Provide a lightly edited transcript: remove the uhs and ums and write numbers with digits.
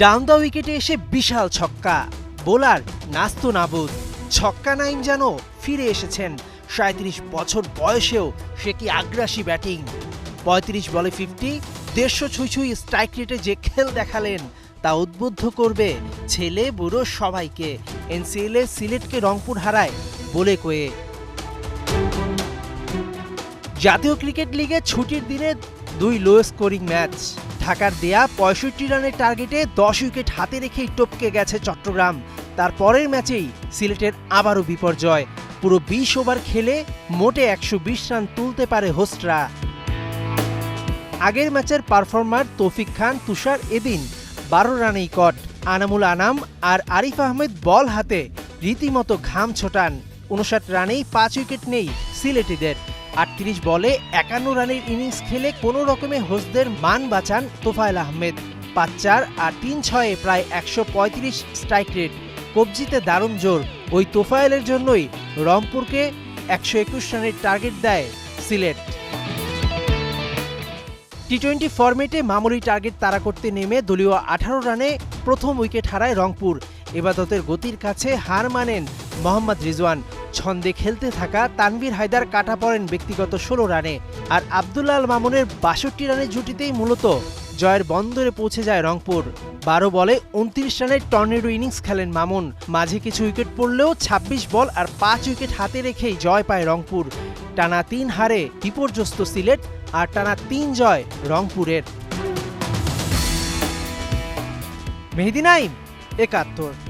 Down the উইকেটে এসে বিশাল ছক্কা, বোলার নাস্তো নাবুদ। ছক্কা নাইম যেন ফিরে এসেছেন ৩৭ বছর বয়সেও সে কি আগ্রাসী ব্যাটিং। ৩৫ বলে 50, ১৫০ ছুঁই স্ট্রাইক রেটে যে খেল দেখালেন তা উদ্বুদ্ধ করবে ছেলে বুড়ো সবাইকে। এনসিএলে সিলেটকে রংপুর হারায় বলে কয়ে। জাতীয় ক্রিকেট লিগে ছুটির দিনে 2 লো স্কোরিং ম্যাচ। ঢাকার দেয়া ৬৫ রানের টার্গেটে ১০ উইকেট হাতে রেখেই টপকে গেছে চট্টগ্রাম। তার পরের ম্যাচেই সিলেটের আবারও বিপর্যয়। পুরো ২০ ওভার খেলে মোটে ১২০ রান তুলতে পারে হোস্টরা। আগের ম্যাচের পারফর্মার তৌফিক খান তুষার এদিন ১২ রানেই কট। আনামুল আনাম আর আরিফ আহমেদ বল হাতে রীতিমতো ঘাম ছোটান। ৫৯ রানেই ৫ উইকেট নেই সিলেটিদের। ৩৮ বলে ৫১ রানের ইনিংস খেলে কোনো রকমে হোস্টদের মান বাঁচান তোফায়েল আহমেদ। ৫-৪ আর ৩-৬-এ প্রায় ১৩৫ স্ট্রাইক রেট। কবজিতে দারুণ জোর। ওই তোফায়েলের জন্যই রংপুরকে ১২১ রানের টার্গেট দেয় সিলেট। টি-20 ফরম্যাটে মামুলি টার্গেট তাড়া করতে নেমে দলীয় ১৮ রানে প্রথম উইকেট হারায় রংপুর। এবাদতের গতির কাছে হার মানেন মোহাম্মদ রিজওয়ান। ছন্দে খেলতে থাকা তানভীর হায়দার কাটা পড়েন ব্যক্তিগত ১৬ রানে। আর আব্দুল্লাহ আল মামুনের ৬২ রানের জুটিতেই মূলত জয়ের বন্দরে পৌঁছে যায় রংপুর। ১২ বলে ২৯ রানের টর্নেডো ইনিংস খেলেন মামুন। মাঝে কিছু উইকেট পড়লেও ২৬ বল আর ৫ উইকেট হাতে রেখেই জয় পায় রংপুর। টানা ৩ হারে বিপর্যস্ত সিলেট আর টানা ৩ জয় রংপুরের। মেহেদী নাইম, ৭১।